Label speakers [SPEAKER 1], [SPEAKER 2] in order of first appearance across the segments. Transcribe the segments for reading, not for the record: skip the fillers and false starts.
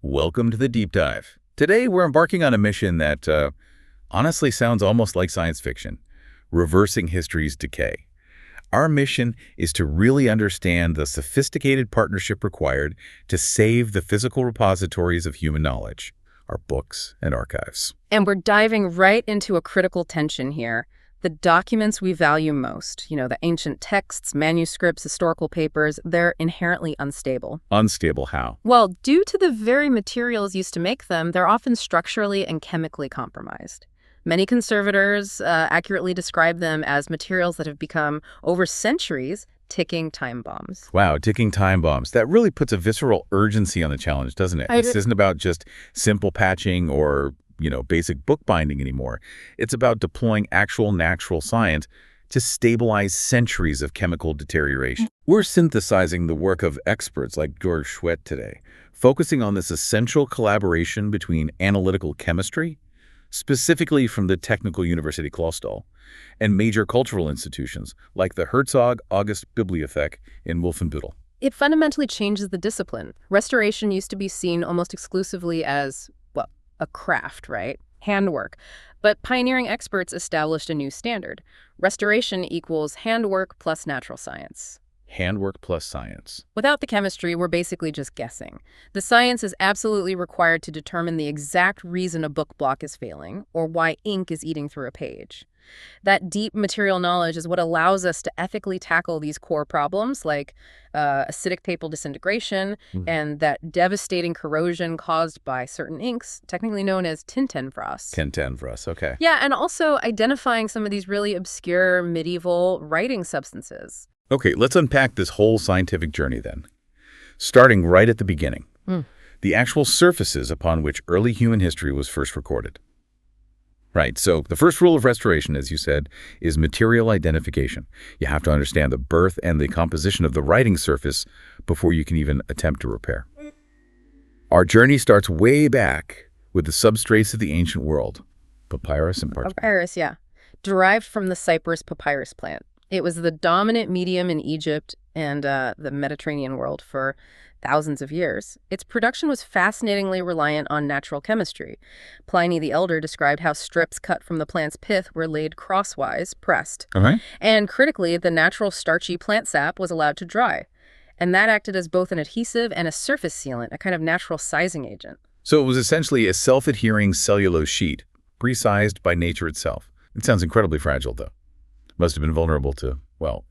[SPEAKER 1] Welcome to the deep dive. Today, we're embarking on a mission that honestly sounds almost like science fiction, reversing history's decay. Our mission is to really understand the sophisticated partnership required to save the physical repositories of human knowledge, our books and archives.
[SPEAKER 2] And we're diving right into a critical tension here. The documents we value most, the ancient texts, manuscripts, historical papers, they're inherently unstable.
[SPEAKER 1] Unstable how?
[SPEAKER 2] Well, due to the very materials used to make them, they're often structurally and chemically compromised. Many conservators accurately describe them as materials that have become, over centuries, ticking time bombs.
[SPEAKER 1] Wow, ticking time bombs. That really puts a visceral urgency on the challenge, doesn't it? This isn't about just simple patching or basic bookbinding anymore. It's about deploying actual natural science to stabilize centuries of chemical deterioration. We're synthesizing the work of experts like Georg Schwedt today, focusing on this essential collaboration between analytical chemistry, specifically from the Technical University Clausthal, and major cultural institutions like the Herzog August Bibliothek in Wolfenbüttel.
[SPEAKER 2] It fundamentally changes the discipline. Restoration used to be seen almost exclusively as a craft, right? Handwork. But pioneering experts established a new standard. Restoration equals handwork plus natural science.
[SPEAKER 1] Handwork plus science.
[SPEAKER 2] Without the chemistry, we're basically just guessing. The science is absolutely required to determine the exact reason a book block is failing or why ink is eating through a page. That deep material knowledge is what allows us to ethically tackle these core problems like acidic papal disintegration and that devastating corrosion caused by certain inks, technically known as tintenfrost.
[SPEAKER 1] Tintenfrost, okay.
[SPEAKER 2] Yeah, and also identifying some of these really obscure medieval writing substances.
[SPEAKER 1] Okay, let's unpack this whole scientific journey then. Starting right at the beginning, the actual surfaces upon which early human history was first recorded. Right, so the first rule of restoration, as you said, is material identification. You have to understand the birth and the composition of the writing surface before you can even attempt to repair. Our journey starts way back with the substrates of the ancient world, papyrus and parchment.
[SPEAKER 2] Papyrus, yeah. Derived from the cypress papyrus plant. It was the dominant medium in Egypt and the Mediterranean world for thousands of years. Its production was fascinatingly reliant on natural chemistry. Pliny the Elder described how strips cut from the plant's pith were laid crosswise, pressed. And critically, the natural starchy plant sap was allowed to dry. And that acted as both an adhesive and a surface sealant, a kind of natural sizing agent.
[SPEAKER 1] So it was essentially a self-adhering cellulose sheet, pre-sized by nature itself. It sounds incredibly fragile, though. Must have been vulnerable to,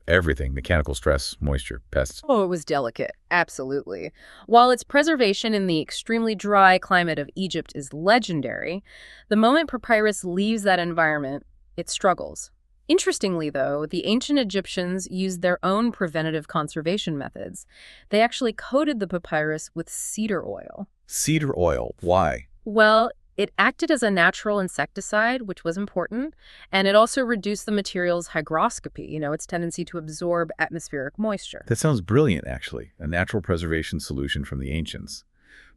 [SPEAKER 1] everything, mechanical stress, moisture, pests.
[SPEAKER 2] Oh, it was delicate. Absolutely. While its preservation in the extremely dry climate of Egypt is legendary, the moment papyrus leaves that environment, it struggles. Interestingly, though, the ancient Egyptians used their own preventative conservation methods. They actually coated the papyrus with cedar oil.
[SPEAKER 1] Cedar oil. Why?
[SPEAKER 2] Well, it acted as a natural insecticide, which was important, and it also reduced the material's hygroscopy, its tendency to absorb atmospheric moisture.
[SPEAKER 1] That sounds brilliant, actually, a natural preservation solution from the ancients.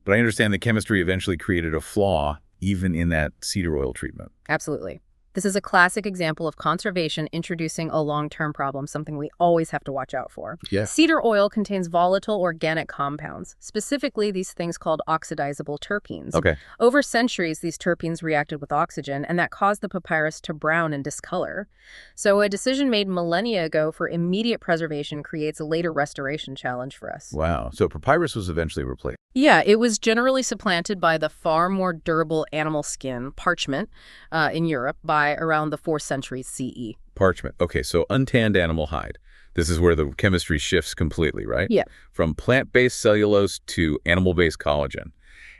[SPEAKER 1] But I understand that chemistry eventually created a flaw even in that cedar oil treatment.
[SPEAKER 2] Absolutely. This is a classic example of conservation introducing a long-term problem, something we always have to watch out for.
[SPEAKER 1] Yeah.
[SPEAKER 2] Cedar oil contains volatile organic compounds, specifically these things called oxidizable terpenes.
[SPEAKER 1] Okay.
[SPEAKER 2] Over centuries, these terpenes reacted with oxygen, and that caused the papyrus to brown and discolor. So a decision made millennia ago for immediate preservation creates a later restoration challenge for us.
[SPEAKER 1] Wow. So papyrus was eventually replaced.
[SPEAKER 2] Yeah, it was generally supplanted by the far more durable animal skin, parchment, in Europe by around the 4th century CE.
[SPEAKER 1] Parchment. Okay, so untanned animal hide. This is where the chemistry shifts completely, right?
[SPEAKER 2] Yeah.
[SPEAKER 1] From plant-based cellulose to animal-based collagen.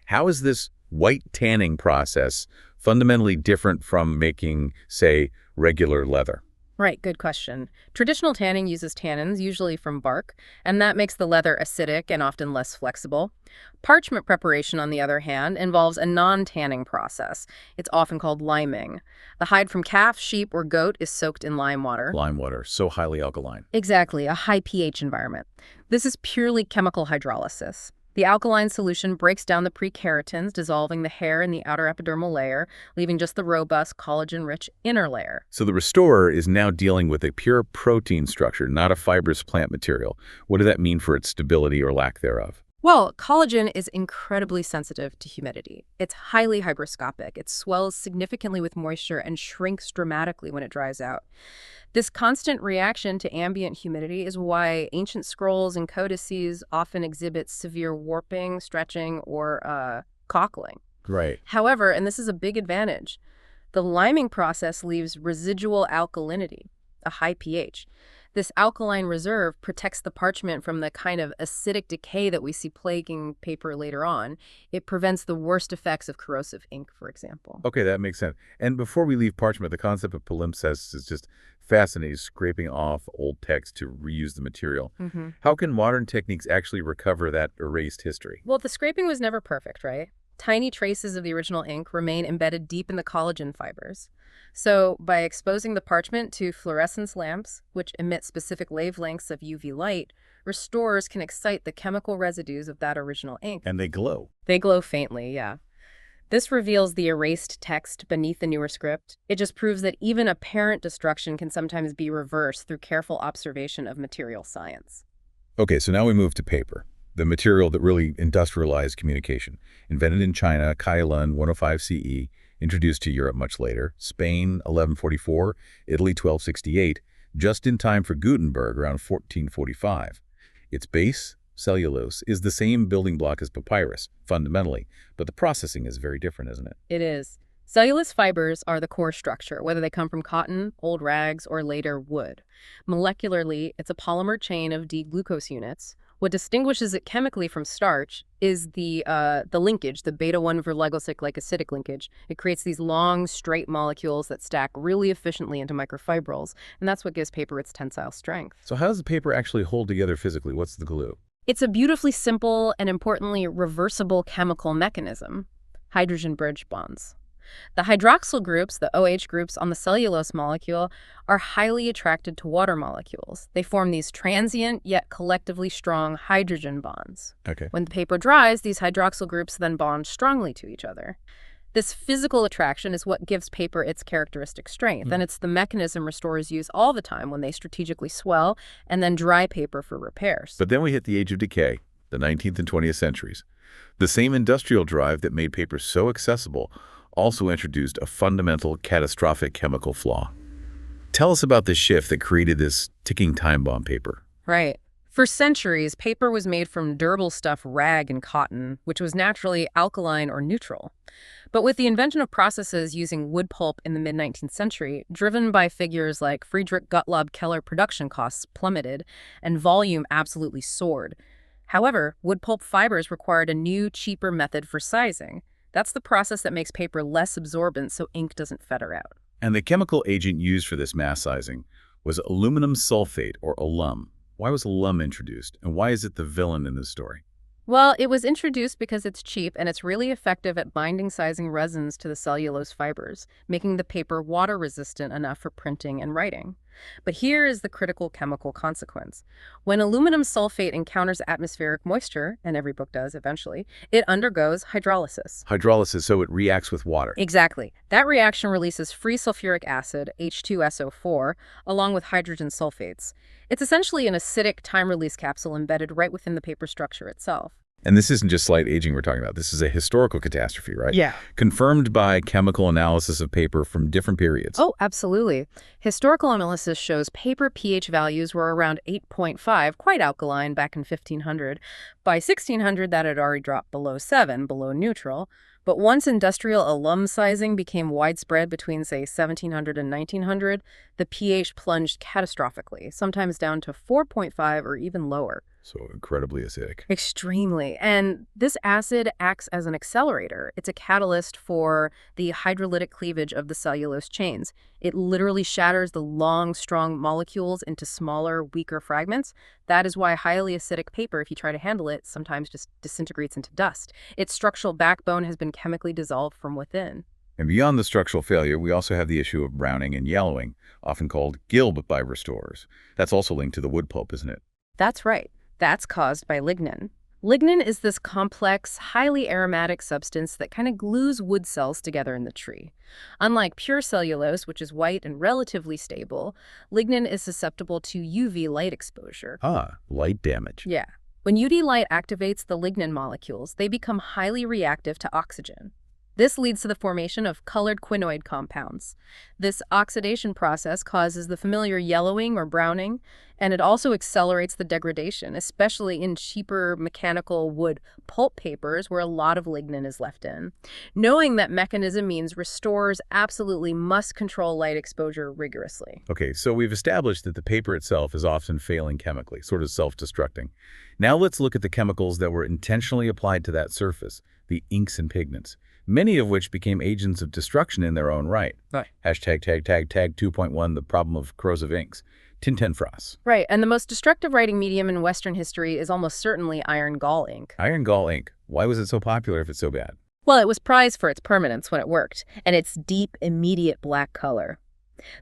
[SPEAKER 1] How is this white tanning process fundamentally different from making, say, regular leather?
[SPEAKER 2] Right, good question. Traditional tanning uses tannins, usually from bark, and that makes the leather acidic and often less flexible. Parchment preparation, on the other hand, involves a non-tanning process. It's often called liming. The hide from calf, sheep, or goat is soaked in lime water.
[SPEAKER 1] Lime water, so highly alkaline.
[SPEAKER 2] Exactly, a high pH environment. This is purely chemical hydrolysis. The alkaline solution breaks down the prekeratins, dissolving the hair in the outer epidermal layer, leaving just the robust, collagen-rich inner layer.
[SPEAKER 1] So the restorer is now dealing with a pure protein structure, not a fibrous plant material. What does that mean for its stability or lack thereof?
[SPEAKER 2] Well, collagen is incredibly sensitive to humidity. It's highly hygroscopic. It swells significantly with moisture and shrinks dramatically when it dries out. This constant reaction to ambient humidity is why ancient scrolls and codices often exhibit severe warping, stretching, or cockling.
[SPEAKER 1] Right.
[SPEAKER 2] However, and this is a big advantage, the liming process leaves residual alkalinity, a high pH. This alkaline reserve protects the parchment from the kind of acidic decay that we see plaguing paper later on. It prevents the worst effects of corrosive ink, for example.
[SPEAKER 1] Okay, that makes sense. And before we leave parchment, the concept of palimpsest is just fascinating, scraping off old text to reuse the material. How can modern techniques actually recover that erased history?
[SPEAKER 2] Well, the scraping was never perfect, right? Tiny traces of the original ink remain embedded deep in the collagen fibers. So, by exposing the parchment to fluorescence lamps, which emit specific wavelengths of UV light, restorers can excite the chemical residues of that original ink.
[SPEAKER 1] And they glow.
[SPEAKER 2] They glow faintly, yeah. This reveals the erased text beneath the newer script. It just proves that even apparent destruction can sometimes be reversed through careful observation of material science.
[SPEAKER 1] Okay, so now we move to paper, the material that really industrialized communication. Invented in China, Kailan 105 CE, introduced to Europe much later, Spain 1144, Italy 1268, just in time for Gutenberg around 1445. Its base, cellulose, is the same building block as papyrus, fundamentally, but the processing is very different, isn't it?
[SPEAKER 2] It is. Cellulose fibers are the core structure, whether they come from cotton, old rags, or later wood. Molecularly, it's a polymer chain of D-glucose units. What distinguishes it chemically from starch is the linkage, the beta-1 glycosidic linkage. It creates these long, straight molecules that stack really efficiently into microfibrils, and that's what gives paper its tensile strength.
[SPEAKER 1] So how does the paper actually hold together physically? What's the glue?
[SPEAKER 2] It's a beautifully simple and, importantly, reversible chemical mechanism, hydrogen bridge bonds. The hydroxyl groups, the OH groups on the cellulose molecule, are highly attracted to water molecules. They form these transient yet collectively strong hydrogen bonds.
[SPEAKER 1] Okay.
[SPEAKER 2] When the paper dries, these hydroxyl groups then bond strongly to each other. This physical attraction is what gives paper its characteristic strength, and it's the mechanism restorers use all the time when they strategically swell and then dry paper for repairs.
[SPEAKER 1] But then we hit the age of decay, the 19th and 20th centuries. The same industrial drive that made paper so accessible also introduced a fundamental, catastrophic chemical flaw. Tell us about the shift that created this ticking time bomb paper.
[SPEAKER 2] Right. For centuries, paper was made from durable stuff rag and cotton, which was naturally alkaline or neutral. But with the invention of processes using wood pulp in the mid-19th century, driven by figures like Friedrich Gottlob Keller, production costs plummeted and volume absolutely soared. However, wood pulp fibers required a new, cheaper method for sizing. That's the process that makes paper less absorbent so ink doesn't feather out.
[SPEAKER 1] And the chemical agent used for this mass sizing was aluminum sulfate, or alum. Why was alum introduced, and why is it the villain in this story?
[SPEAKER 2] Well, it was introduced because it's cheap and it's really effective at binding sizing resins to the cellulose fibers, making the paper water-resistant enough for printing and writing. But here is the critical chemical consequence. When aluminum sulfate encounters atmospheric moisture, and every book does eventually, it undergoes hydrolysis.
[SPEAKER 1] Hydrolysis, so it reacts with water.
[SPEAKER 2] Exactly. That reaction releases free sulfuric acid, H2SO4, along with hydrogen sulfates. It's essentially an acidic time-release capsule embedded right within the paper structure itself.
[SPEAKER 1] And this isn't just slight aging we're talking about. This is a historical catastrophe, right?
[SPEAKER 2] Yeah.
[SPEAKER 1] Confirmed by chemical analysis of paper from different periods.
[SPEAKER 2] Oh, absolutely. Historical analysis shows paper pH values were around 8.5, quite alkaline back in 1500. By 1600, that had already dropped below 7, below neutral. But once industrial alum sizing became widespread between, say, 1700 and 1900, the pH plunged catastrophically, sometimes down to 4.5 or even lower.
[SPEAKER 1] So incredibly acidic.
[SPEAKER 2] Extremely. And this acid acts as an accelerator. It's a catalyst for the hydrolytic cleavage of the cellulose chains. It literally shatters the long, strong molecules into smaller, weaker fragments. That is why highly acidic paper, if you try to handle it, sometimes just disintegrates into dust. Its structural backbone has been chemically dissolved from within.
[SPEAKER 1] And beyond the structural failure, we also have the issue of browning and yellowing, often called gilb by restorers. That's also linked to the wood pulp, isn't it?
[SPEAKER 2] That's right. That's caused by lignin. Lignin is this complex, highly aromatic substance that kind of glues wood cells together in the tree. Unlike pure cellulose, which is white and relatively stable, lignin is susceptible to UV light exposure.
[SPEAKER 1] Ah, light damage.
[SPEAKER 2] Yeah. When UV light activates the lignin molecules, they become highly reactive to oxygen. This leads to the formation of colored quinoid compounds. This oxidation process causes the familiar yellowing or browning, and it also accelerates the degradation, especially in cheaper mechanical wood pulp papers where a lot of lignin is left in. Knowing that mechanism means restorers absolutely must control light exposure rigorously.
[SPEAKER 1] Okay, so we've established that the paper itself is often failing chemically, sort of self-destructing. Now let's look at the chemicals that were intentionally applied to that surface, the inks and pigments, many of which became agents of destruction in their own right.
[SPEAKER 2] Right.
[SPEAKER 1] Hashtag tag 2.1, the problem of corrosive inks. Tintenfrost.
[SPEAKER 2] Right, and the most destructive writing medium in Western history is almost certainly iron gall ink.
[SPEAKER 1] Iron gall ink. Why was it so popular if it's so bad?
[SPEAKER 2] Well, it was prized for its permanence when it worked, and its deep, immediate black color.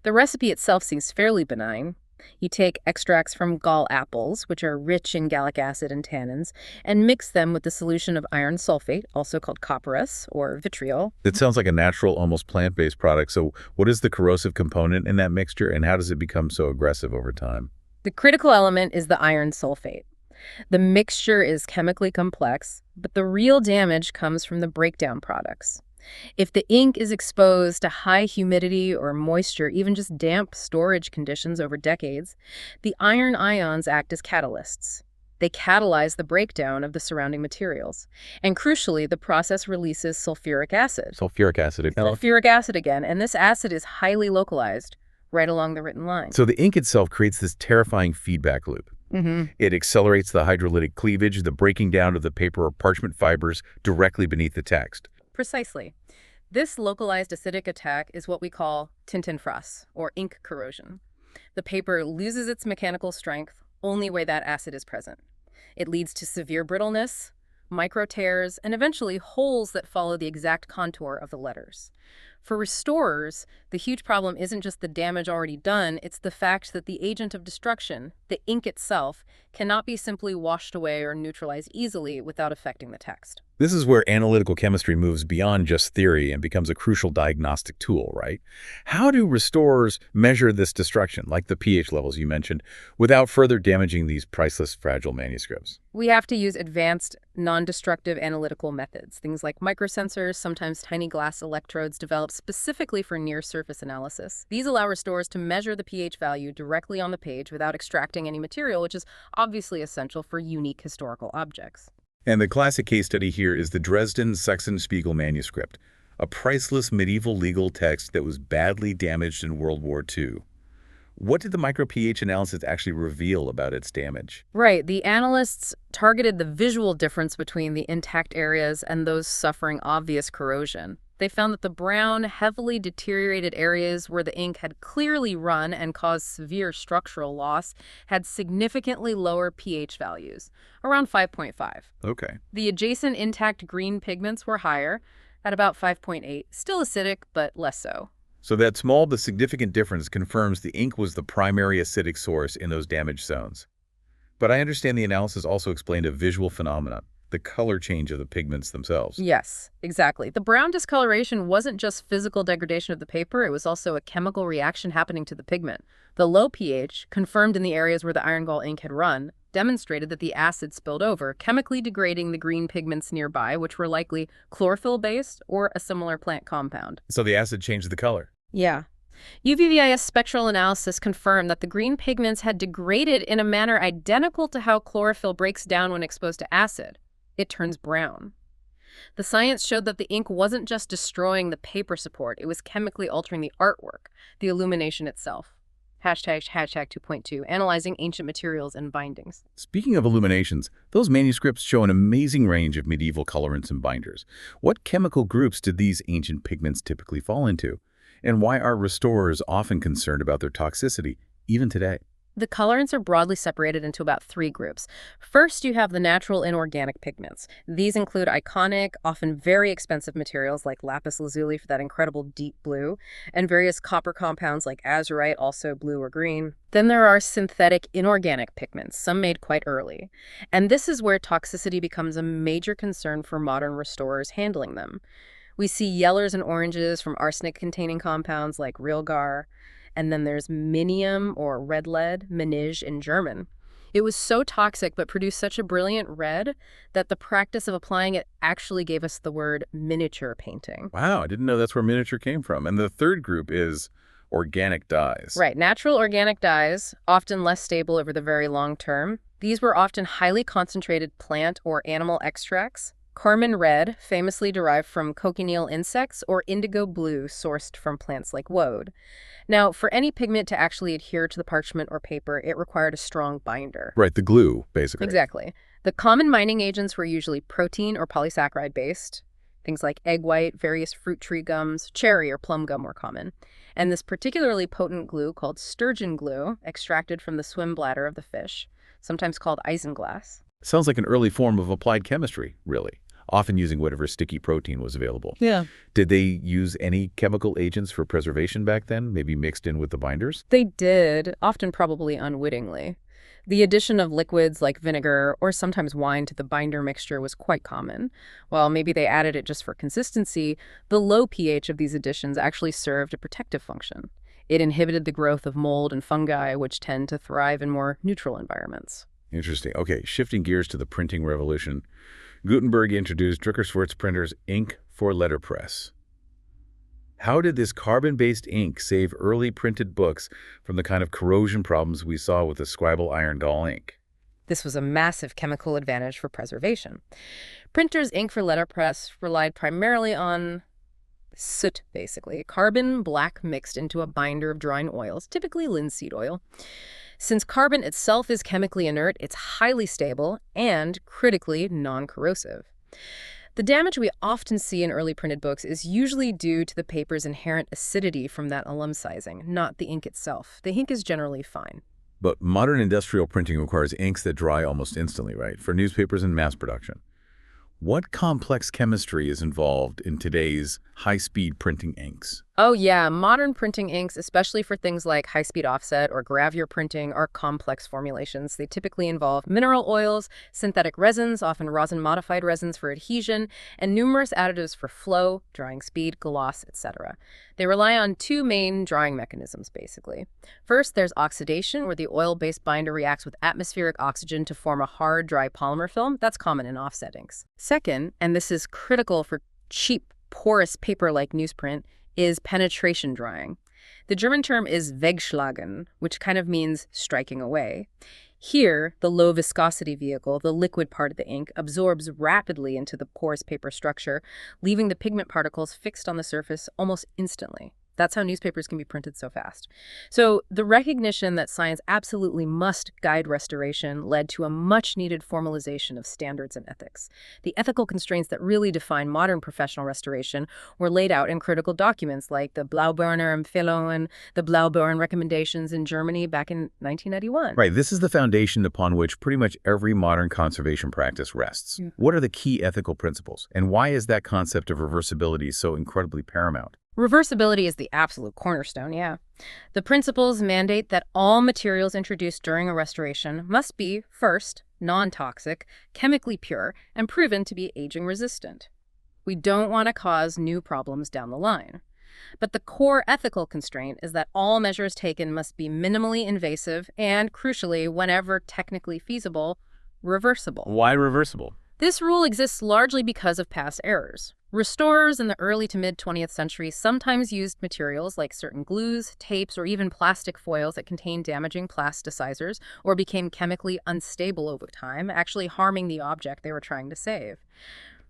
[SPEAKER 2] The recipe itself seems fairly benign. You take extracts from gall apples, which are rich in gallic acid and tannins, and mix them with the solution of iron sulfate, also called copperas or vitriol.
[SPEAKER 1] It sounds like a natural, almost plant-based product. So what is the corrosive component in that mixture, and how does it become so aggressive over time?
[SPEAKER 2] The critical element is the iron sulfate. The mixture is chemically complex, but the real damage comes from the breakdown products. If the ink is exposed to high humidity or moisture, even just damp storage conditions over decades, the iron ions act as catalysts. They catalyze the breakdown of the surrounding materials. And crucially, the process releases sulfuric acid.
[SPEAKER 1] Sulfuric acid.
[SPEAKER 2] Sulfuric acid again, and this acid is highly localized right along the written line.
[SPEAKER 1] So the ink itself creates this terrifying feedback loop. It accelerates the hydrolytic cleavage, the breaking down of the paper or parchment fibers directly beneath the text.
[SPEAKER 2] Precisely. This localized acidic attack is what we call Tintenfrost, or ink corrosion. The paper loses its mechanical strength only where that acid is present. It leads to severe brittleness, micro tears, and eventually holes that follow the exact contour of the letters. For restorers, the huge problem isn't just the damage already done, it's the fact that the agent of destruction, the ink itself, cannot be simply washed away or neutralized easily without affecting the text.
[SPEAKER 1] This is where analytical chemistry moves beyond just theory and becomes a crucial diagnostic tool, right? How do restorers measure this destruction, like the pH levels you mentioned, without further damaging these priceless, fragile manuscripts?
[SPEAKER 2] We have to use advanced, non-destructive analytical methods, things like microsensors, sometimes tiny glass electrodes developed specifically for near-surface analysis. These allow restorers to measure the pH value directly on the page without extracting any material, which is obviously essential for unique historical objects.
[SPEAKER 1] And the classic case study here is the Dresden Sachsenspiegel manuscript, a priceless medieval legal text that was badly damaged in World War II. What did the micro-pH analysis actually reveal about its damage?
[SPEAKER 2] Right. The analysts targeted the visual difference between the intact areas and those suffering obvious corrosion. They found that the brown, heavily deteriorated areas where the ink had clearly run and caused severe structural loss had significantly lower pH values, around 5.5.
[SPEAKER 1] Okay.
[SPEAKER 2] The adjacent intact green pigments were higher, at about 5.8, still acidic, but less so.
[SPEAKER 1] So that small but significant difference confirms the ink was the primary acidic source in those damaged zones. But I understand the analysis also explained a visual phenomenon, the color change of the pigments themselves.
[SPEAKER 2] Yes, exactly. The brown discoloration wasn't just physical degradation of the paper, it was also a chemical reaction happening to the pigment. The low pH, confirmed in the areas where the iron gall ink had run, demonstrated that the acid spilled over, chemically degrading the green pigments nearby, which were likely chlorophyll-based or a similar plant compound.
[SPEAKER 1] So the acid changed the color.
[SPEAKER 2] Yeah. UV-VIS spectral analysis confirmed that the green pigments had degraded in a manner identical to how chlorophyll breaks down when exposed to acid. It turns brown. The science showed that the ink wasn't just destroying the paper support, it was chemically altering the artwork, the illumination itself. Hashtag 2.2, analyzing ancient materials and bindings.
[SPEAKER 1] Speaking of illuminations, those manuscripts show an amazing range of medieval colorants and binders. What chemical groups did these ancient pigments typically fall into? And why are restorers often concerned about their toxicity, even today?
[SPEAKER 2] The colorants are broadly separated into about 3 groups. First, you have the natural inorganic pigments. These include iconic, often very expensive materials like lapis lazuli for that incredible deep blue, and various copper compounds like azurite, also blue or green. Then there are synthetic inorganic pigments, some made quite early. And this is where toxicity becomes a major concern for modern restorers handling them. We see yellows and oranges from arsenic-containing compounds like Realgar. And then there's minium or red lead, Manige in German. It was so toxic but produced such a brilliant red that the practice of applying it actually gave us the word miniature painting.
[SPEAKER 1] Wow, I didn't know that's where miniature came from. And the third group is organic dyes.
[SPEAKER 2] Right, natural organic dyes, often less stable over the very long term. These were often highly concentrated plant or animal extracts. Carmine red, famously derived from cochineal insects, or indigo blue, sourced from plants like woad. Now, for any pigment to actually adhere to the parchment or paper, it required a strong binder.
[SPEAKER 1] Right, the glue, basically.
[SPEAKER 2] Exactly. The common binding agents were usually protein or polysaccharide-based. Things like egg white, various fruit tree gums, cherry or plum gum were common. And this particularly potent glue, called sturgeon glue, extracted from the swim bladder of the fish, sometimes called isinglass.
[SPEAKER 1] Sounds like an early form of applied chemistry, really, often using whatever sticky protein was available.
[SPEAKER 2] Yeah.
[SPEAKER 1] Did they use any chemical agents for preservation back then, maybe mixed in with the binders?
[SPEAKER 2] They did, often probably unwittingly. The addition of liquids like vinegar or sometimes wine to the binder mixture was quite common. While maybe they added it just for consistency, the low pH of these additions actually served a protective function. It inhibited the growth of mold and fungi, which tend to thrive in more neutral environments.
[SPEAKER 1] Interesting. Okay, shifting gears to the printing revolution. Gutenberg introduced Druckerschwarz printers ink for letterpress. How did this carbon-based ink save early printed books from the kind of corrosion problems we saw with the Scribble iron doll ink?
[SPEAKER 2] This was a massive chemical advantage for preservation. Printers' ink for letterpress relied primarily on soot, basically, carbon black mixed into a binder of drying oils, typically linseed oil. Since carbon itself is chemically inert, it's highly stable and critically non-corrosive. The damage we often see in early printed books is usually due to the paper's inherent acidity from that alum sizing, not the ink itself. The ink is generally fine.
[SPEAKER 1] But modern industrial printing requires inks that dry almost instantly, right? For newspapers and mass production. What complex chemistry is involved in today's high-speed printing inks?
[SPEAKER 2] Oh yeah, modern printing inks, especially for things like high-speed offset or gravure printing, are complex formulations. They typically involve mineral oils, synthetic resins, often rosin-modified resins for adhesion, and numerous additives for flow, drying speed, gloss, etc. They rely on two main drying mechanisms, basically. First, there's oxidation, where the oil-based binder reacts with atmospheric oxygen to form a hard, dry polymer film. That's common in offset inks. Second, and this is critical for cheap, porous paper like newsprint, is penetration drying. The German term is wegschlagen, which kind of means striking away. Here, the low viscosity vehicle, the liquid part of the ink, absorbs rapidly into the porous paper structure, leaving the pigment particles fixed on the surface almost instantly. That's how newspapers can be printed so fast. So the recognition that science absolutely must guide restoration led to a much-needed formalization of standards and ethics. The ethical constraints that really define modern professional restoration were laid out in critical documents like the Blaubeerner Empfehlungen and the Blaubeeren Recommendations in Germany back in 1991.
[SPEAKER 1] Right, this is the foundation upon which pretty much every modern conservation practice rests. What are the key ethical principles, and why is that concept of reversibility so incredibly paramount?
[SPEAKER 2] Reversibility is the absolute cornerstone, yeah. The principles mandate that all materials introduced during a restoration must be, first, non-toxic, chemically pure, and proven to be aging resistant. We don't want to cause new problems down the line. But the core ethical constraint is that all measures taken must be minimally invasive and, crucially, whenever technically feasible, reversible.
[SPEAKER 1] Why reversible?
[SPEAKER 2] This rule exists largely because of past errors. Restorers in the early to mid-20th century sometimes used materials like certain glues, tapes, or even plastic foils that contained damaging plasticizers or became chemically unstable over time, actually harming the object they were trying to save.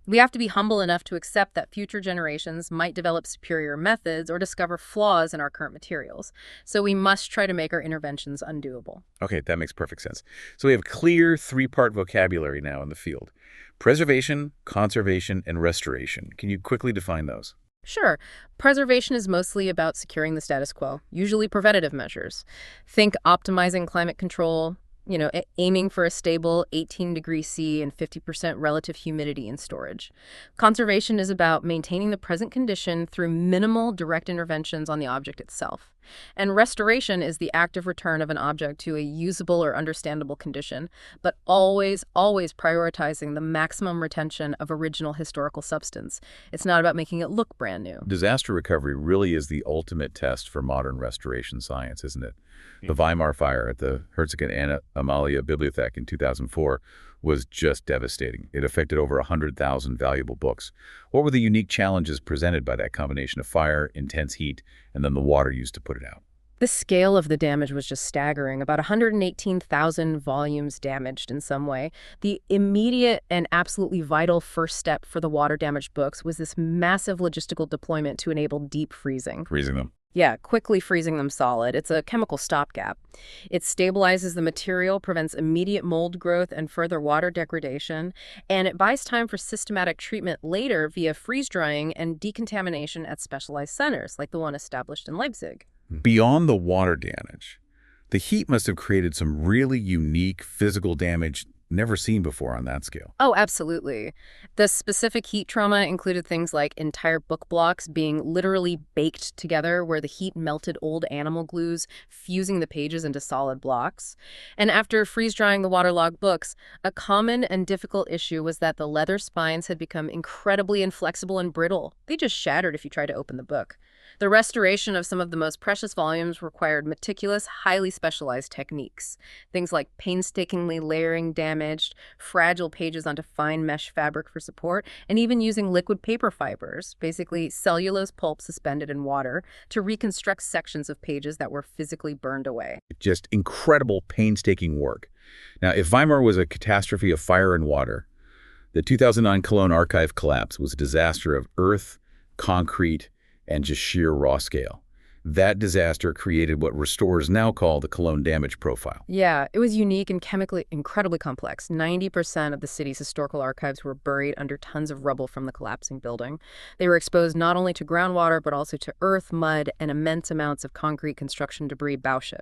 [SPEAKER 2] We have to be humble enough to accept that future generations might develop superior methods or discover flaws in our current materials. So we must try to make our interventions undoable.
[SPEAKER 1] Okay, that makes perfect sense. So we have clear three-part vocabulary now in the field. Preservation, conservation, and restoration. Can you quickly define those?
[SPEAKER 2] Sure. Preservation is mostly about securing the status quo, usually preventative measures. Think optimizing climate control, aiming for a stable 18 degrees C and 50% relative humidity in storage. Conservation is about maintaining the present condition through minimal direct interventions on the object itself. And restoration is the active return of an object to a usable or understandable condition, but always, always prioritizing the maximum retention of original historical substance. It's not about making it look brand new.
[SPEAKER 1] Disaster recovery really is the ultimate test for modern restoration science, isn't it? The Weimar fire at the Herzog Anna Amalia Bibliothek in 2004 was just devastating. It affected over 100,000 valuable books. What were the unique challenges presented by that combination of fire, intense heat, and then the water used to put it out?
[SPEAKER 2] The scale of the damage was just staggering. About 118,000 volumes damaged in some way. The immediate and absolutely vital first step for the water-damaged books was this massive logistical deployment to enable deep freezing.
[SPEAKER 1] Freezing them.
[SPEAKER 2] Yeah, quickly freezing them solid. It's a chemical stopgap. It stabilizes the material, prevents immediate mold growth and further water degradation, and it buys time for systematic treatment later via freeze drying and decontamination at specialized centers, like the one established in Leipzig.
[SPEAKER 1] Beyond the water damage, the heat must have created some really unique physical damage never seen before on that scale.
[SPEAKER 2] Oh, absolutely. The specific heat trauma included things like entire book blocks being literally baked together where the heat melted old animal glues, fusing the pages into solid blocks. And after freeze-drying the waterlogged books, a common and difficult issue was that the leather spines had become incredibly inflexible and brittle. They just shattered if you tried to open the book. The restoration of some of the most precious volumes required meticulous, highly specialized techniques. Things like painstakingly layering damaged, fragile pages onto fine mesh fabric for support, and even using liquid paper fibers, basically cellulose pulp suspended in water, to reconstruct sections of pages that were physically burned away.
[SPEAKER 1] Just incredible, painstaking work. Now, if Weimar was a catastrophe of fire and water, the 2009 Cologne archive collapse was a disaster of earth, concrete, and just sheer raw scale. That disaster created what restorers now call the Cologne damage profile.
[SPEAKER 2] Yeah, it was unique and chemically incredibly complex. 90% of the city's historical archives were buried under tons of rubble from the collapsing building. They were exposed not only to groundwater, but also to earth, mud, and immense amounts of concrete construction debris, Bauschutt.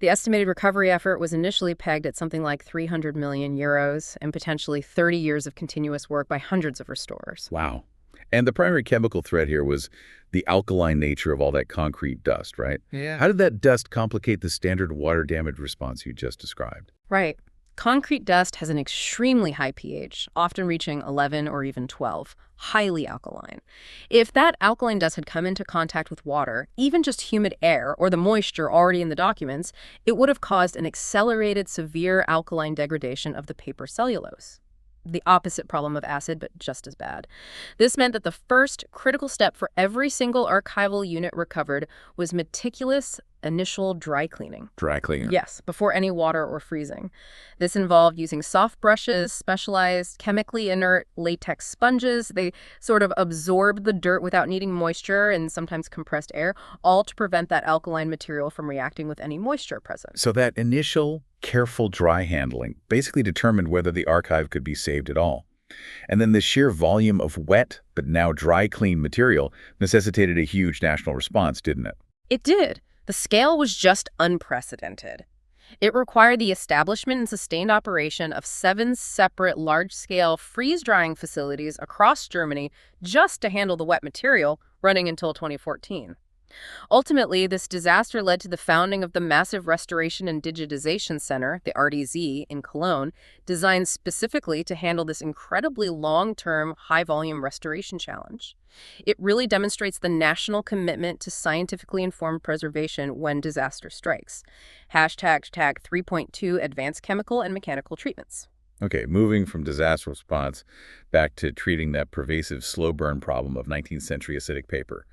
[SPEAKER 2] The estimated recovery effort was initially pegged at something like 300 million euros and potentially 30 years of continuous work by hundreds of restorers.
[SPEAKER 1] Wow. And the primary chemical threat here was the alkaline nature of all that concrete dust, right?
[SPEAKER 3] Yeah.
[SPEAKER 1] How did that dust complicate the standard water damage response you just described?
[SPEAKER 2] Right. Concrete dust has an extremely high pH, often reaching 11 or even 12, highly alkaline. If that alkaline dust had come into contact with water, even just humid air or the moisture already in the documents, it would have caused an accelerated severe alkaline degradation of the paper cellulose. The opposite problem of acid, but just as bad. This meant that the first critical step for every single archival unit recovered was meticulous initial dry cleaning.
[SPEAKER 1] Dry cleaning.
[SPEAKER 2] Yes, before any water or freezing. This involved using soft brushes, specialized chemically inert latex sponges. They sort of absorb the dirt without needing moisture and sometimes compressed air, all to prevent that alkaline material from reacting with any moisture present.
[SPEAKER 1] So that initial careful dry handling basically determined whether the archive could be saved at all. And then the sheer volume of wet but now dry clean material necessitated a huge national response, didn't it?
[SPEAKER 2] It did. The scale was just unprecedented. It required the establishment and sustained operation of 7 separate large-scale freeze-drying facilities across Germany just to handle the wet material, running until 2014. Ultimately, this disaster led to the founding of the Massive Restoration and Digitization Center, the RDZ, in Cologne, designed specifically to handle this incredibly long-term, high-volume restoration challenge. It really demonstrates the national commitment to scientifically informed preservation when disaster strikes. Hashtag 3.2 advanced chemical and mechanical treatments.
[SPEAKER 1] Okay, moving from disaster response back to treating that pervasive slow burn problem of 19th century acidic paper.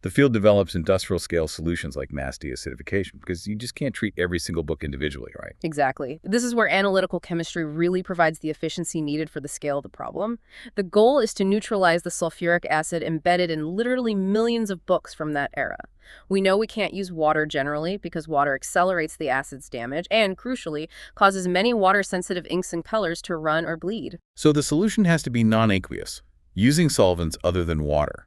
[SPEAKER 1] The field develops industrial-scale solutions like mass deacidification because you just can't treat every single book individually, right?
[SPEAKER 2] Exactly. This is where analytical chemistry really provides the efficiency needed for the scale of the problem. The goal is to neutralize the sulfuric acid embedded in literally millions of books from that era. We know we can't use water generally because water accelerates the acid's damage and, crucially, causes many water-sensitive inks and colors to run or bleed.
[SPEAKER 1] So the solution has to be non-aqueous, using solvents other than water.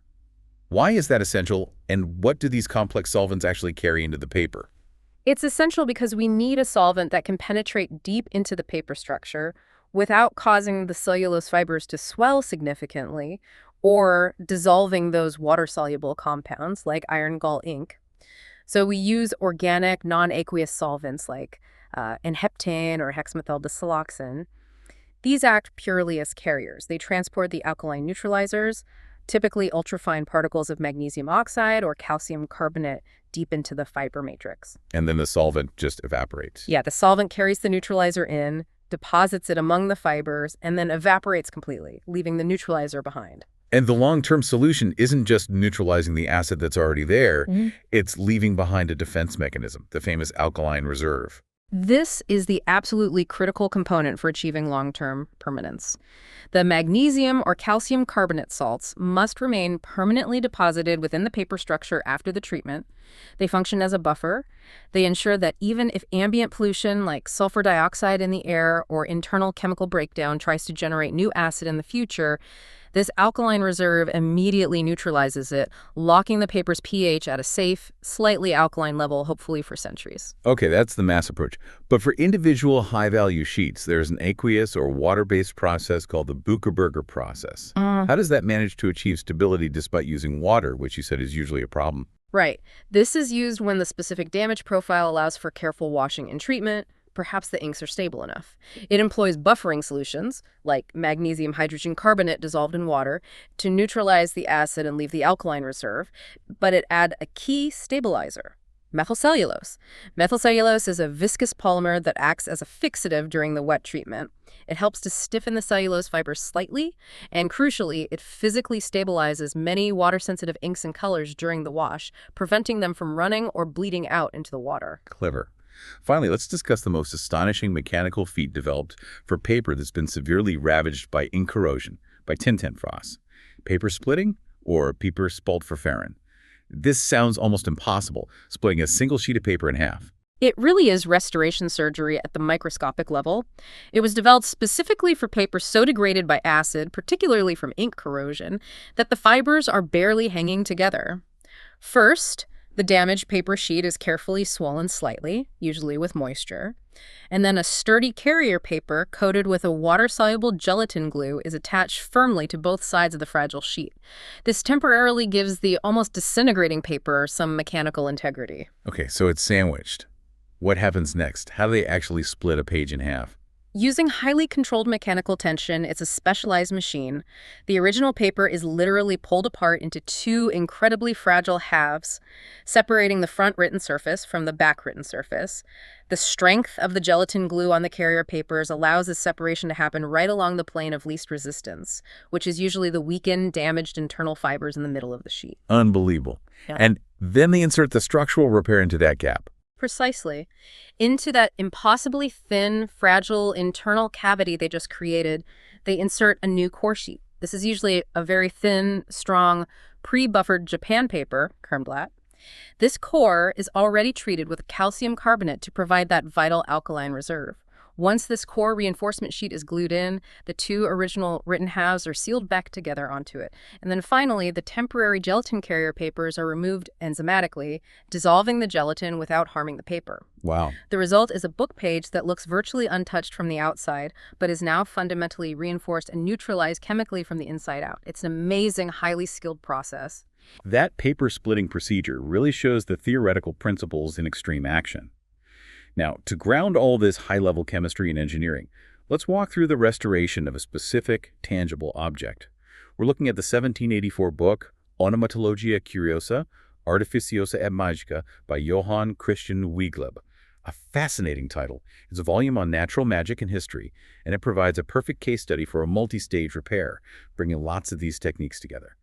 [SPEAKER 1] Why is that essential, and what do these complex solvents actually carry into the paper?
[SPEAKER 2] It's essential because we need a solvent that can penetrate deep into the paper structure without causing the cellulose fibers to swell significantly or dissolving those water-soluble compounds like iron gall ink. So we use organic, non-aqueous solvents like enheptane or hexamethyldisiloxane. These act purely as carriers. They transport the alkaline neutralizers, typically ultrafine particles of magnesium oxide or calcium carbonate, deep into the fiber matrix.
[SPEAKER 1] And then the solvent just evaporates.
[SPEAKER 2] Yeah, the solvent carries the neutralizer in, deposits it among the fibers, and then evaporates completely, leaving the neutralizer behind.
[SPEAKER 1] And the long-term solution isn't just neutralizing the acid that's already there, it's leaving behind a defense mechanism, the famous alkaline reserve.
[SPEAKER 2] This is the absolutely critical component for achieving long-term permanence. The magnesium or calcium carbonate salts must remain permanently deposited within the paper structure after the treatment. They function as a buffer. They ensure that even if ambient pollution like sulfur dioxide in the air or internal chemical breakdown tries to generate new acid in the future, this alkaline reserve immediately neutralizes it, locking the paper's pH at a safe, slightly alkaline level, hopefully for centuries.
[SPEAKER 1] Okay, that's the mass approach. But for individual high-value sheets, there's an aqueous or water-based process called the Buchrestaurierung process. How does that manage to achieve stability despite using water, which you said is usually a problem?
[SPEAKER 2] Right. This is used when the specific damage profile allows for careful washing and treatment. Perhaps the inks are stable enough. It employs buffering solutions, like magnesium hydrogen carbonate dissolved in water, to neutralize the acid and leave the alkaline reserve, but it adds a key stabilizer, methylcellulose. Methylcellulose is a viscous polymer that acts as a fixative during the wet treatment. It helps to stiffen the cellulose fibers slightly, and crucially, it physically stabilizes many water-sensitive inks and colors during the wash, preventing them from running or bleeding out into the water.
[SPEAKER 1] Clever. Finally, let's discuss the most astonishing mechanical feat developed for paper that's been severely ravaged by ink corrosion, by tintin frost. Paper splitting or paper spaltverfahren. This sounds almost impossible, splitting a single sheet of paper in half.
[SPEAKER 2] It really is restoration surgery at the microscopic level. It was developed specifically for paper so degraded by acid, particularly from ink corrosion, that the fibers are barely hanging together. First, the damaged paper sheet is carefully swollen slightly, usually with moisture. And then a sturdy carrier paper coated with a water-soluble gelatin glue is attached firmly to both sides of the fragile sheet. This temporarily gives the almost disintegrating paper some mechanical integrity.
[SPEAKER 1] Okay, so it's sandwiched. What happens next? How do they actually split a page in half?
[SPEAKER 2] Using highly controlled mechanical tension, it's a specialized machine. The original paper is literally pulled apart into two incredibly fragile halves, separating the front written surface from the back written surface. The strength of the gelatin glue on the carrier papers allows this separation to happen right along the plane of least resistance, which is usually the weakened, damaged internal fibers in the middle of the sheet.
[SPEAKER 1] Unbelievable. Yeah. And then they insert the structural repair into that gap.
[SPEAKER 2] Precisely. Into that impossibly thin, fragile internal cavity they just created, they insert a new core sheet. This is usually a very thin, strong, pre-buffered Japan paper, Kernblatt. This core is already treated with calcium carbonate to provide that vital alkaline reserve. Once this core reinforcement sheet is glued in, the two original written halves are sealed back together onto it. And then finally, the temporary gelatin carrier papers are removed enzymatically, dissolving the gelatin without harming the paper.
[SPEAKER 1] Wow.
[SPEAKER 2] The result is a book page that looks virtually untouched from the outside, but is now fundamentally reinforced and neutralized chemically from the inside out. It's an amazing, highly skilled process.
[SPEAKER 1] That paper splitting procedure really shows the theoretical principles in extreme action. Now, to ground all this high-level chemistry and engineering, let's walk through the restoration of a specific, tangible object. We're looking at the 1784 book, Onomatologia Curiosa, Artificiosa et Magica by Johann Christian Wegleb. A fascinating title. It's a volume on natural magic and history, and it provides a perfect case study for a multi-stage repair, bringing lots of these techniques together.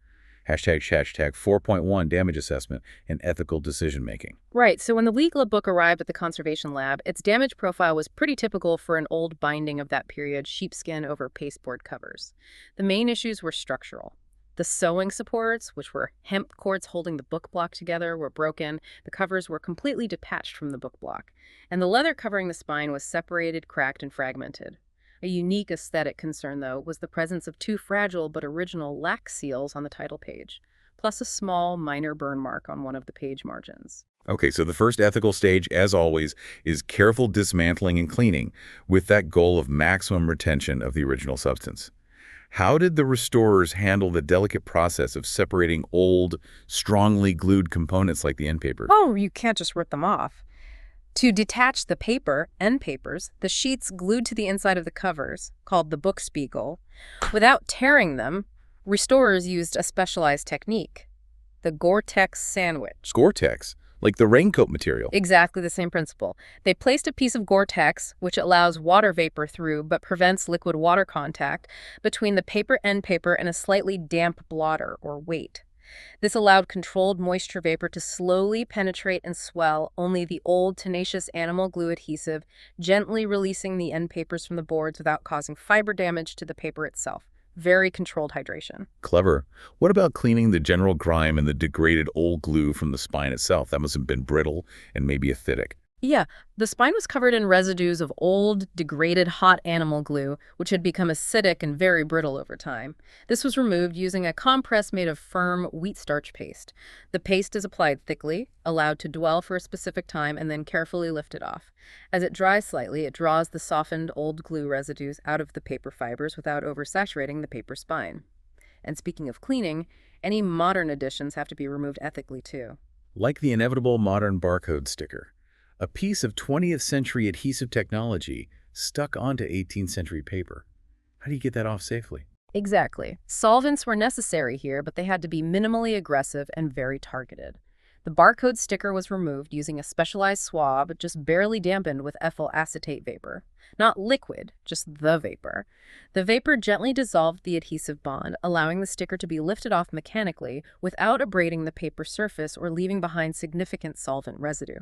[SPEAKER 1] Hashtag 4.1 damage assessment and ethical decision-making.
[SPEAKER 2] Right, so when the Wegleb book arrived at the conservation lab, its damage profile was pretty typical for an old binding of that period, sheepskin over pasteboard covers. The main issues were structural. The sewing supports, which were hemp cords holding the book block together, were broken. The covers were completely detached from the book block. And the leather covering the spine was separated, cracked, and fragmented. A unique aesthetic concern, though, was the presence of two fragile but original lac seals on the title page, plus a small, minor burn mark on one of the page margins.
[SPEAKER 1] Okay, so the first ethical stage, as always, is careful dismantling and cleaning, with that goal of maximum retention of the original substance. How did the restorers handle the delicate process of separating old, strongly glued components like the end paper?
[SPEAKER 2] Oh, you can't just rip them off. To detach the paper, end papers, the sheets glued to the inside of the covers, called the book spiegel, without tearing them, restorers used a specialized technique, the Gore-Tex sandwich.
[SPEAKER 1] Gore-Tex, like the raincoat material.
[SPEAKER 2] Exactly the same principle. They placed a piece of Gore-Tex, which allows water vapor through but prevents liquid water contact, between the paper end paper and a slightly damp blotter or weight. This allowed controlled moisture vapor to slowly penetrate and swell only the old, tenacious animal glue adhesive, gently releasing the end papers from the boards without causing fiber damage to the paper itself. Very controlled hydration.
[SPEAKER 1] Clever. What about cleaning the general grime and the degraded old glue from the spine itself? That must have been brittle and maybe acidic.
[SPEAKER 2] Yeah, the spine was covered in residues of old, degraded hot animal glue, which had become acidic and very brittle over time. This was removed using a compress made of firm wheat starch paste. The paste is applied thickly, allowed to dwell for a specific time, and then carefully lifted off. As it dries slightly, it draws the softened old glue residues out of the paper fibers without oversaturating the paper spine. And speaking of cleaning, any modern additions have to be removed ethically too.
[SPEAKER 1] Like the inevitable modern barcode sticker. A piece of 20th century adhesive technology stuck onto 18th century paper. How do you get that off safely?
[SPEAKER 2] Exactly. Solvents were necessary here, but they had to be minimally aggressive and very targeted. The barcode sticker was removed using a specialized swab, just barely dampened with ethyl acetate vapor. Not liquid, just the vapor. The vapor gently dissolved the adhesive bond, allowing the sticker to be lifted off mechanically without abrading the paper surface or leaving behind significant solvent residue.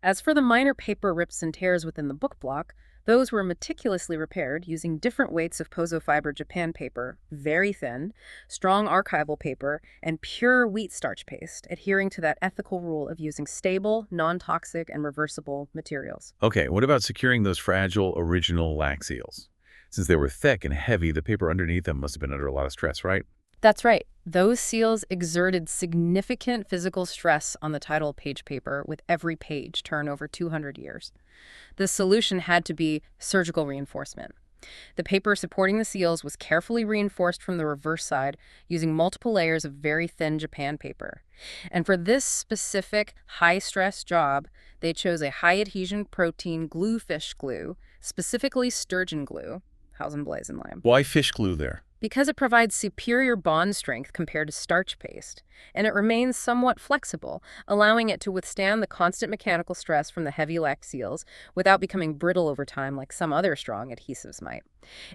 [SPEAKER 2] As for the minor paper rips and tears within the book block, those were meticulously repaired using different weights of posofiber Japan paper, very thin, strong archival paper, and pure wheat starch paste, adhering to that ethical rule of using stable, non-toxic, and reversible materials.
[SPEAKER 1] Okay, what about securing those fragile original lac seals? Since they were thick and heavy, the paper underneath them must have been under a lot of stress, right?
[SPEAKER 2] That's right. Those seals exerted significant physical stress on the title page paper with every page turn over 200 years. The solution had to be surgical reinforcement. The paper supporting the seals was carefully reinforced from the reverse side using multiple layers of very thin Japan paper. And for this specific high-stress job, they chose a high-adhesion protein glue fish glue, specifically sturgeon glue. Hausenblazing.
[SPEAKER 1] Why fish glue there?
[SPEAKER 2] Because it provides superior bond strength compared to starch paste, and it remains somewhat flexible, allowing it to withstand the constant mechanical stress from the heavy lac seals without becoming brittle over time like some other strong adhesives might.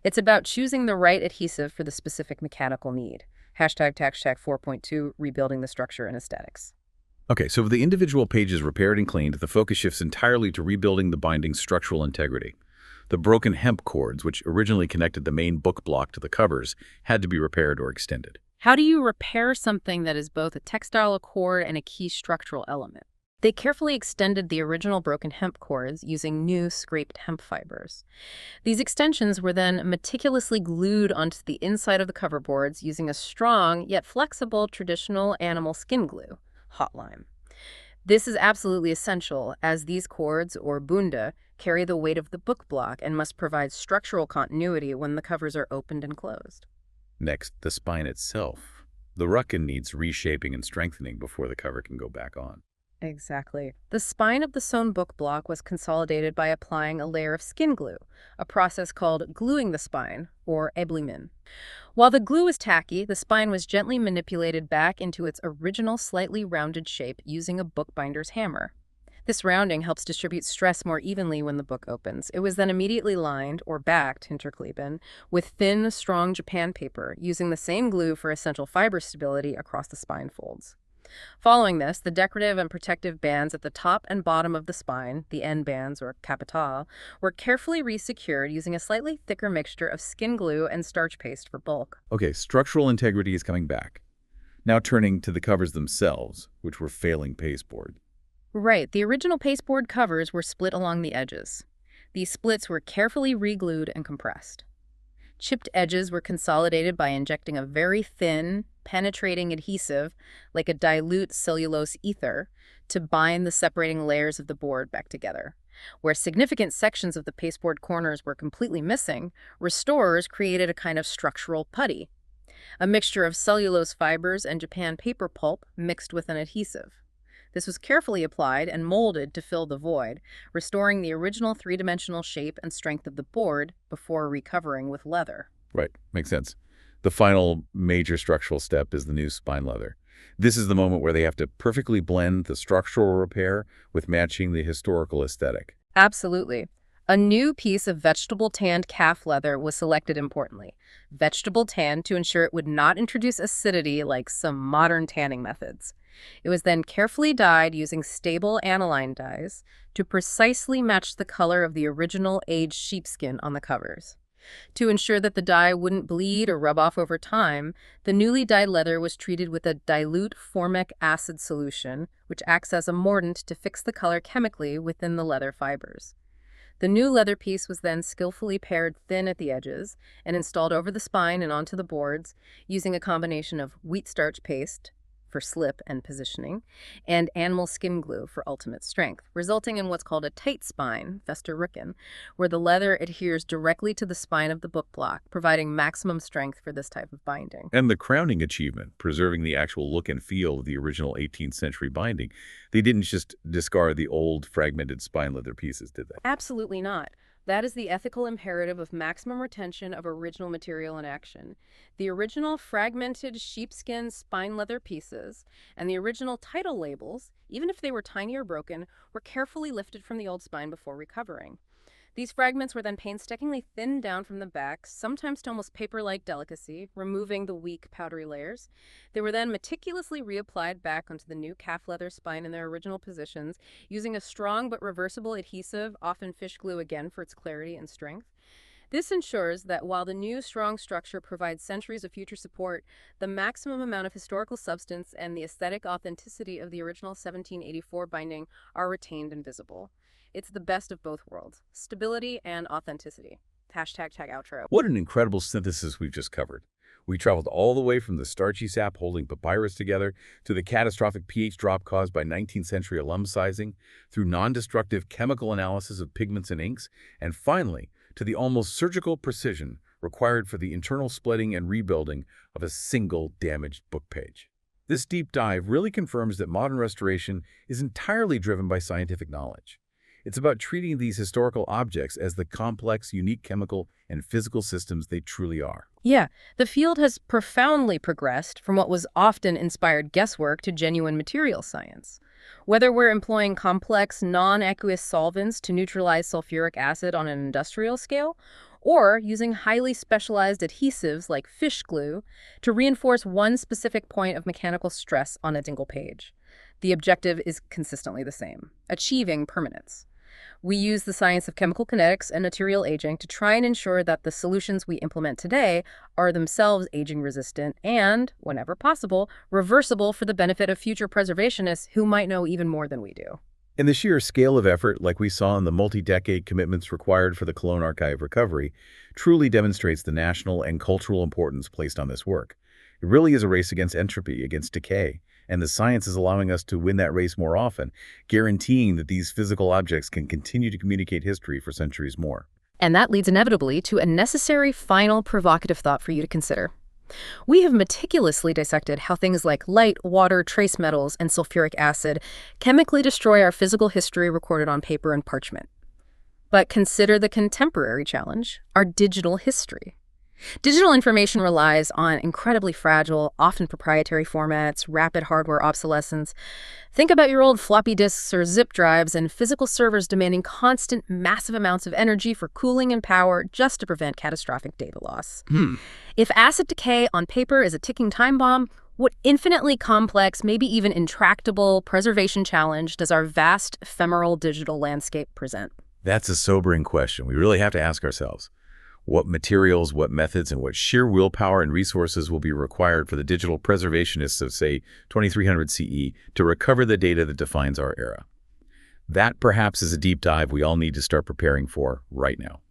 [SPEAKER 2] It's about choosing the right adhesive for the specific mechanical need. #TaxTag 4.2, rebuilding the structure and aesthetics.
[SPEAKER 1] Okay, so with the individual pages repaired and cleaned, the focus shifts entirely to rebuilding the binding's structural integrity. The broken hemp cords, which originally connected the main book block to the covers, had to be repaired or extended.
[SPEAKER 2] How do you repair something that is both a textile accord and a key structural element? They carefully extended the original broken hemp cords using new scraped hemp fibers. These extensions were then meticulously glued onto the inside of the cover boards using a strong yet flexible traditional animal skin glue, hot lime. This is absolutely essential, as these cords, or bunda, carry the weight of the book block and must provide structural continuity when the covers are opened and closed.
[SPEAKER 1] Next, the spine itself. The ruckin needs reshaping and strengthening before the cover can go back on.
[SPEAKER 2] Exactly. The spine of the sewn book block was consolidated by applying a layer of skin glue, a process called gluing the spine, or éboulement. While the glue was tacky, the spine was gently manipulated back into its original slightly rounded shape using a bookbinder's hammer. This rounding helps distribute stress more evenly when the book opens. It was then immediately lined, or backed, hinterkleben, with thin, strong Japan paper, using the same glue for essential fiber stability across the spine folds. Following this, the decorative and protective bands at the top and bottom of the spine, the end bands or capital, were carefully resecured using a slightly thicker mixture of skin glue and starch paste for bulk.
[SPEAKER 1] Okay, structural integrity is coming back. Now turning to the covers themselves, which were failing pasteboard.
[SPEAKER 2] Right, the original pasteboard covers were split along the edges. These splits were carefully re-glued and compressed. Chipped edges were consolidated by injecting a very thin, penetrating adhesive, like a dilute cellulose ether, to bind the separating layers of the board back together. Where significant sections of the pasteboard corners were completely missing, restorers created a kind of structural putty, a mixture of cellulose fibers and Japan paper pulp mixed with an adhesive. This was carefully applied and molded to fill the void, restoring the original three-dimensional shape and strength of the board before recovering with leather.
[SPEAKER 1] Right, makes sense. The final major structural step is the new spine leather. This is the moment where they have to perfectly blend the structural repair with matching the historical aesthetic.
[SPEAKER 2] Absolutely. A new piece of vegetable tanned calf leather was selected importantly. Vegetable tan to ensure it would not introduce acidity like some modern tanning methods. It was then carefully dyed using stable aniline dyes to precisely match the color of the original aged sheepskin on the covers. To ensure that the dye wouldn't bleed or rub off over time, the newly dyed leather was treated with a dilute formic acid solution, which acts as a mordant to fix the color chemically within the leather fibers. The new leather piece was then skillfully pared thin at the edges and installed over the spine and onto the boards using a combination of wheat starch paste for slip and positioning, and animal skin glue for ultimate strength, resulting in what's called a tight spine, Festerrücken, where the leather adheres directly to the spine of the book block, providing maximum strength for this type of binding.
[SPEAKER 1] And the crowning achievement, preserving the actual look and feel of the original 18th century binding. They didn't just discard the old fragmented spine leather pieces, did they?
[SPEAKER 2] Absolutely not. That is the ethical imperative of maximum retention of original material in action. The original fragmented sheepskin spine leather pieces and the original title labels, even if they were tiny or broken, were carefully lifted from the old spine before recovering. These fragments were then painstakingly thinned down from the back, sometimes to almost paper-like delicacy, removing the weak, powdery layers. They were then meticulously reapplied back onto the new calf leather spine in their original positions, using a strong but reversible adhesive, often fish glue again for its clarity and strength. This ensures that while the new strong structure provides centuries of future support, the maximum amount of historical substance and the aesthetic authenticity of the original 1784 binding are retained and visible. It's the best of both worlds, stability and authenticity. Hashtag tag outro.
[SPEAKER 1] What an incredible synthesis we've just covered. We traveled all the way from the starchy sap holding papyrus together to the catastrophic pH drop caused by 19th century alum sizing, through non-destructive chemical analysis of pigments and inks, and finally to the almost surgical precision required for the internal splitting and rebuilding of a single damaged book page. This deep dive really confirms that modern restoration is entirely driven by scientific knowledge. It's about treating these historical objects as the complex, unique chemical and physical systems they truly are.
[SPEAKER 2] Yeah, the field has profoundly progressed from what was often inspired guesswork to genuine material science. Whether we're employing complex, non-aqueous solvents to neutralize sulfuric acid on an industrial scale, or using highly specialized adhesives like fish glue to reinforce one specific point of mechanical stress on a single page, the objective is consistently the same: achieving permanence. We use the science of chemical kinetics and material aging to try and ensure that the solutions we implement today are themselves aging-resistant and, whenever possible, reversible for the benefit of future preservationists who might know even more than we do.
[SPEAKER 1] And the sheer scale of effort, like we saw in the multi-decade commitments required for the Cologne Archive recovery, truly demonstrates the national and cultural importance placed on this work. It really is a race against entropy, against decay. And the science is allowing us to win that race more often, guaranteeing that these physical objects can continue to communicate history for centuries more.
[SPEAKER 2] And that leads inevitably to a necessary final provocative thought for you to consider. We have meticulously dissected how things like light, water, trace metals, and sulfuric acid chemically destroy our physical history recorded on paper and parchment. But consider the contemporary challenge, our digital history. Digital information relies on incredibly fragile, often proprietary formats, rapid hardware obsolescence. Think about your old floppy disks or zip drives and physical servers demanding constant, massive amounts of energy for cooling and power just to prevent catastrophic data loss. If acid decay on paper is a ticking time bomb, what infinitely complex, maybe even intractable preservation challenge does our vast, ephemeral digital landscape present?
[SPEAKER 1] That's a sobering question. We really have to ask ourselves. What materials, what methods, and what sheer willpower and resources will be required for the digital preservationists of, say, 2300 CE to recover the data that defines our era? That, perhaps, is a deep dive we all need to start preparing for right now.